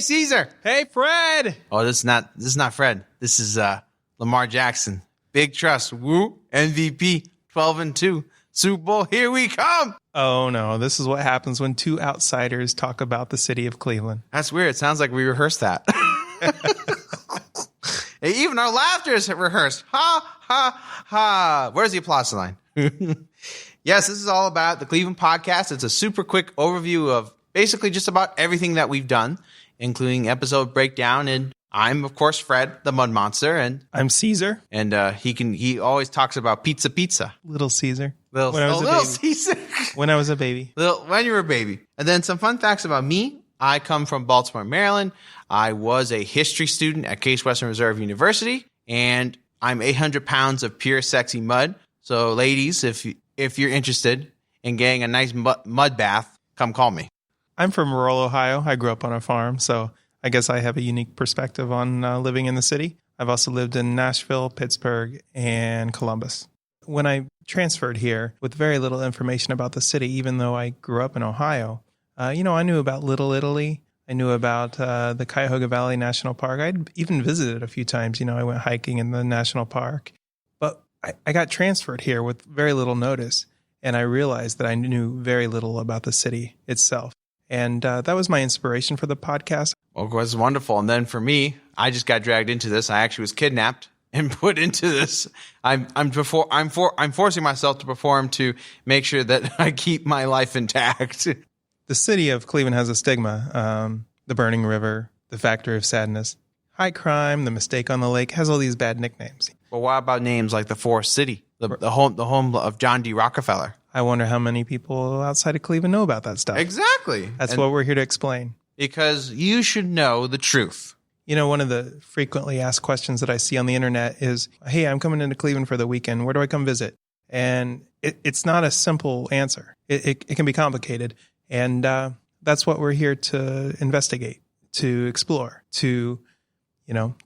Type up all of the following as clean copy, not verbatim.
Caesar. Hey, Fred. Oh, this is not Fred. This is Lamar Jackson. Big trust. Woo. MVP. 12-2. Super Bowl. Here we come. Oh, no. This is what happens when two outsiders talk about the city of Cleveland. That's weird. It sounds like we rehearsed that. Even our laughter is rehearsed. Ha, ha, ha. Where's the applause line? Yes, this is all about the Cleveland podcast. It's a super quick overview of basically just about everything that we've done, including episode breakdown. And I'm, of course, Fred, the Mud Monster. And I'm Caesar. And he always talks about pizza. Little Caesar. Little Caesar. When I was a baby. When you were a baby. And then some fun facts about me. I come from Baltimore, Maryland. I was a history student at Case Western Reserve University. And I'm 800 pounds of pure, sexy mud. So, ladies, if you're interested in getting a nice mud bath, come call me. I'm from rural Ohio. I grew up on a farm, so I guess I have a unique perspective on living in the city. I've also lived in Nashville, Pittsburgh, and Columbus. When I transferred here with very little information about the city, even though I grew up in Ohio, I knew about Little Italy. I knew about the Cuyahoga Valley National Park. I'd even visited a few times. I went hiking in the national park. But I got transferred here with very little notice, and I realized that I knew very little about the city itself. And that was my inspiration for the podcast. Well, it was wonderful. And then for me, I just got dragged into this. I actually was kidnapped and put into this. I'm forcing myself to perform to make sure that I keep my life intact. The city of Cleveland has a stigma. The Burning River, the Factory of Sadness, high crime, the Mistake on the Lake, has all these bad nicknames. But what about names like the Forest City, the home of John D. Rockefeller? I wonder how many people outside of Cleveland know about that stuff. Exactly. That's what we're here to explain. Because you should know the truth. One of the frequently asked questions that I see on the internet is, hey, I'm coming into Cleveland for the weekend. Where do I come visit? And it's not a simple answer. It can be complicated. And that's what we're here to investigate, to explore, to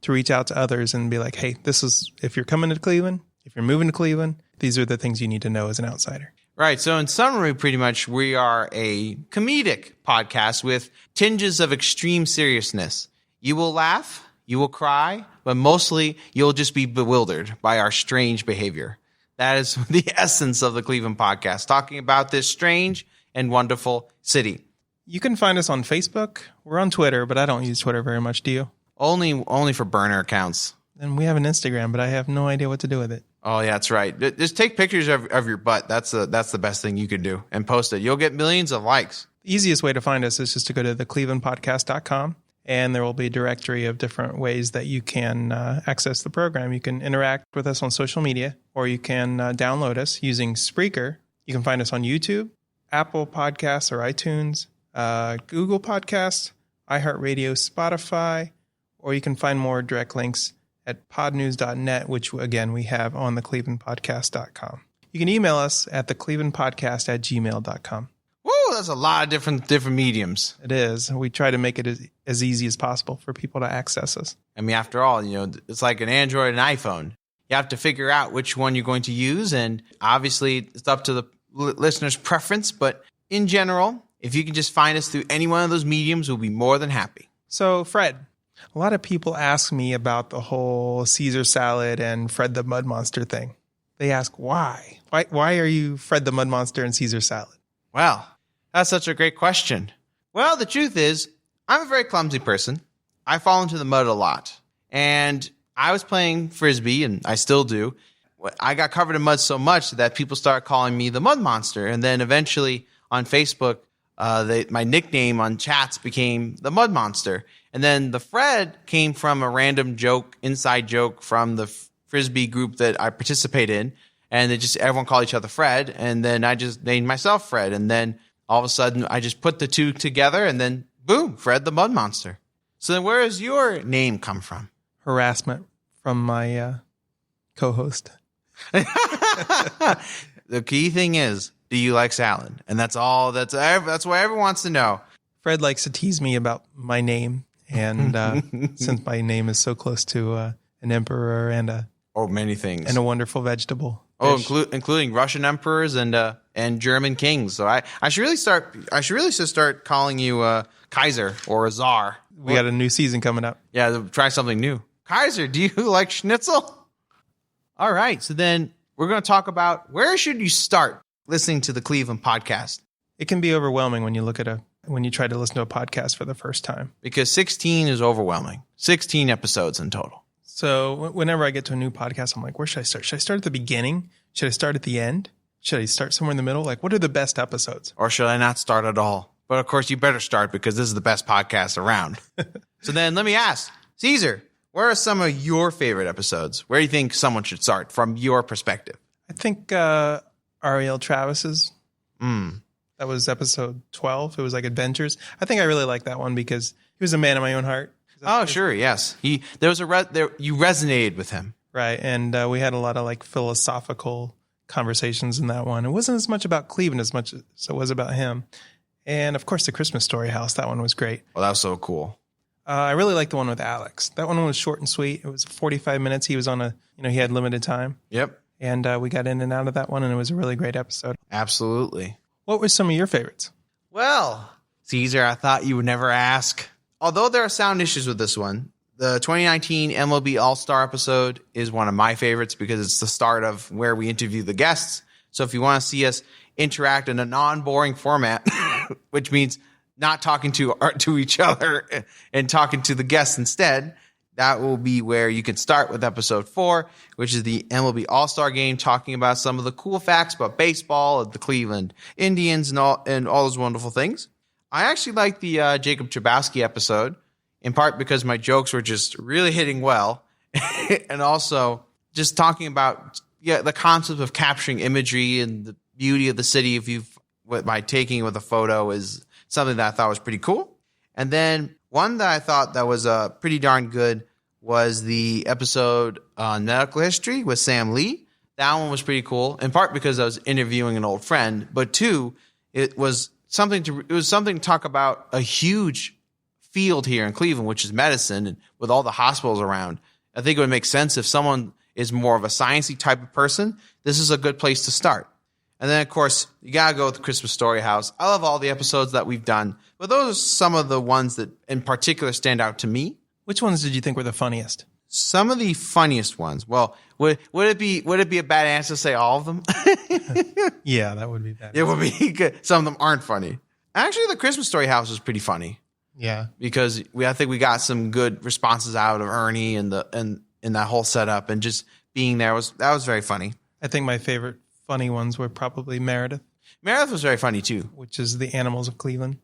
reach out to others and be like, hey, if you're coming to Cleveland, if you're moving to Cleveland, these are the things you need to know as an outsider. Right. So in summary, pretty much, we are a comedic podcast with tinges of extreme seriousness. You will laugh, you will cry, but mostly you'll just be bewildered by our strange behavior. That is the essence of the Cleveland podcast, talking about this strange and wonderful city. You can find us on Facebook. We're on Twitter, but I don't use Twitter very much. Do you? Only for burner accounts. And we have an Instagram, but I have no idea what to do with it. Oh, yeah, that's right. Just take pictures of your butt. That's the best thing you can do and post it. You'll get millions of likes. The easiest way to find us is just to go to theclevelandpodcast.com, and there will be a directory of different ways that you can access the program. You can interact with us on social media, or you can download us using Spreaker. You can find us on YouTube, Apple Podcasts or iTunes, Google Podcasts, iHeartRadio, Spotify, or you can find more direct links at podnews.net, which, again, we have on theclevelandpodcast.com. You can email us at theclevelandpodcast@gmail.com. Whoa, that's a lot of different mediums. It is. We try to make it as easy as possible for people to access us. I mean, after all, it's like an Android and iPhone. You have to figure out which one you're going to use, and obviously it's up to the listener's preference, but in general, if you can just find us through any one of those mediums, we'll be more than happy. So, Fred, a lot of people ask me about the whole Caesar salad and Fred the Mud Monster thing. They ask, why? Why are you Fred the Mud Monster and Caesar salad? Well, that's such a great question. Well, the truth is, I'm a very clumsy person. I fall into the mud a lot. And I was playing Frisbee, and I still do. I got covered in mud so much that people started calling me the Mud Monster. And then eventually on Facebook, my nickname on chats became the Mud Monster. And then the Fred came from a random inside joke from the Frisbee group that I participate in. And everyone called each other Fred. And then I just named myself Fred. And then all of a sudden I just put the two together and then boom, Fred the Mud Monster. So then where does your name come from? Harassment from my co-host. The key thing is, do you like salad? And that's all. That's what everyone wants to know. Fred likes to tease me about my name, and since my name is so close to an emperor and many things and a wonderful vegetable. Including Russian emperors and and German kings. So I should really start calling you Kaiser or Czar. We got a new season coming up. Yeah, try something new. Kaiser, do you like schnitzel? All right, so then we're going to talk about where should you start listening to the Cleveland podcast? It can be overwhelming when you when you try to listen to a podcast for the first time. Because 16 is overwhelming. 16 episodes in total. So whenever I get to a new podcast, I'm like, where should I start? Should I start at the beginning? Should I start at the end? Should I start somewhere in the middle? Like, what are the best episodes? Or should I not start at all? But of course, you better start because this is the best podcast around. So then let me ask, Caesar, where are some of your favorite episodes? Where do you think someone should start from your perspective? I think Ariel Travis's. That was episode 12. It was like adventures. I think I really like that one because he was a man of my own heart. Oh, sure. Yes. You resonated with him. Right. And we had a lot of like philosophical conversations in that one. It wasn't as much about Cleveland as much as it was about him. And of course, the Christmas Story House. That one was great. Well, that was so cool. I really liked the one with Alex. That one was short and sweet. It was 45 minutes. He was on he had limited time. Yep. And we got in and out of that one, and it was a really great episode. Absolutely. What were some of your favorites? Well, Caesar, I thought you would never ask. Although there are sound issues with this one, the 2019 MLB All-Star episode is one of my favorites because it's the start of where we interview the guests. So if you want to see us interact in a non-boring format, which means not talking to each other and talking to the guests instead, that will be where you can start with episode 4, which is the MLB All-Star Game, talking about some of the cool facts about baseball, the Cleveland Indians, and all those wonderful things. I actually like the Jacob Trabowski episode, in part because my jokes were just really hitting well, and also just talking about the concept of capturing imagery and the beauty of the city by taking it with a photo is something that I thought was pretty cool. And then one that I thought that was pretty darn good was the episode on medical history with Sam Lee. That one was pretty cool, in part because I was interviewing an old friend, but two, it was something to talk about a huge field here in Cleveland, which is medicine, and with all the hospitals around. I think it would make sense if someone is more of a sciencey type of person. This is a good place to start. And then, of course, you got to go with the Christmas Story House. I love all the episodes that we've done, but those are some of the ones that in particular stand out to me. Which ones did you think were the funniest? Some of the funniest ones. Well, would it be a bad answer to say all of them? Yeah, that would be bad. It would be good. Some of them aren't funny. Actually, the Christmas Story House was pretty funny. Yeah, because I think we got some good responses out of Ernie and that whole setup, and just being there was very funny. I think my favorite funny ones were probably Meredith. Meredith was very funny too, which is the Animals of Cleveland.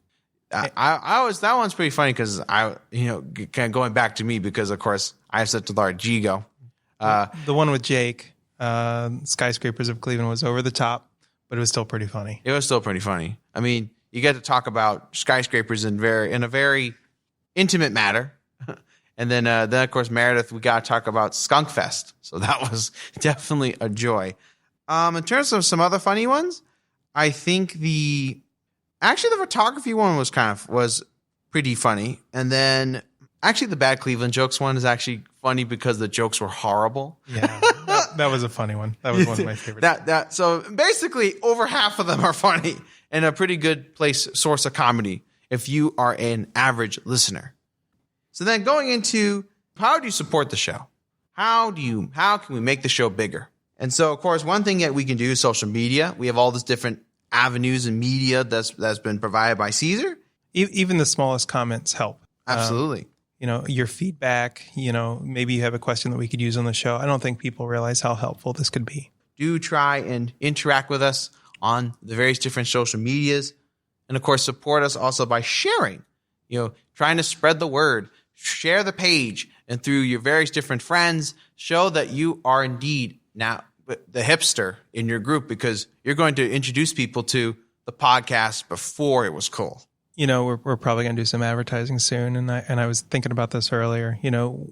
That one's pretty funny because kind of going back to me because of course I have such a large ego. The one with Jake, Skyscrapers of Cleveland, was over the top, but it was still pretty funny. It was still pretty funny. I mean, you get to talk about skyscrapers in a very intimate matter. And then of course, Meredith, we got to talk about Skunk Fest. So that was definitely a joy. In terms of some other funny ones, I think the photography one was pretty funny. And then actually the Bad Cleveland Jokes one is actually funny because the jokes were horrible. Yeah, that was a funny one. That was one of my favorites. So basically over half of them are funny and a pretty good source of comedy if you are an average listener. So then going into how do you support the show? How can we make the show bigger? And so, of course, one thing that we can do is social media. We have all these different avenues and media that's been provided by Caesar. Even the smallest comments help. Absolutely. Your feedback, maybe you have a question that we could use on the show. I don't think people realize how helpful this could be. Do try and interact with us on the various different social medias. And, of course, support us also by sharing, trying to spread the word. Share the page and through your various different friends, show that you are indeed now the hipster in your group because you're going to introduce people to the podcast before it was cool. We're probably going to do some advertising soon. And I was thinking about this earlier,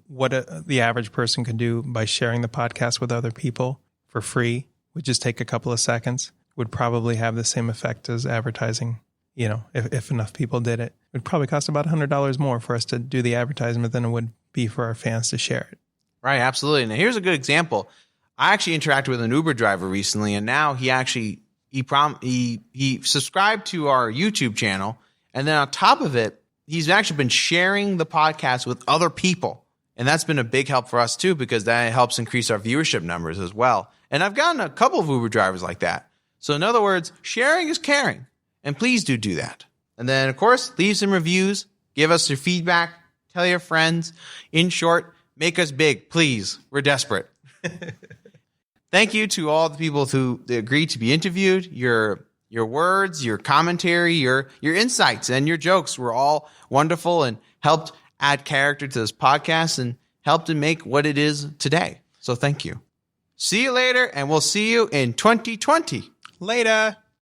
what the average person can do by sharing the podcast with other people for free would just take a couple of seconds, would probably have the same effect as advertising. If enough people did it, it would probably cost about $100 more for us to do the advertisement than it would be for our fans to share it. Right. Absolutely. Now, here's a good example. I actually interacted with an Uber driver recently, and now he actually he subscribed to our YouTube channel, and then on top of it, he's actually been sharing the podcast with other people. And that's been a big help for us too, because that helps increase our viewership numbers as well. And I've gotten a couple of Uber drivers like that. So in other words, sharing is caring. And please do that. And then, of course, leave some reviews. Give us your feedback. Tell your friends. In short, make us big, please. We're desperate. Thank you to all the people who agreed to be interviewed. Your words, your commentary, your insights, and your jokes were all wonderful and helped add character to this podcast and helped to make what it is today. So thank you. See you later, and we'll see you in 2020. Later.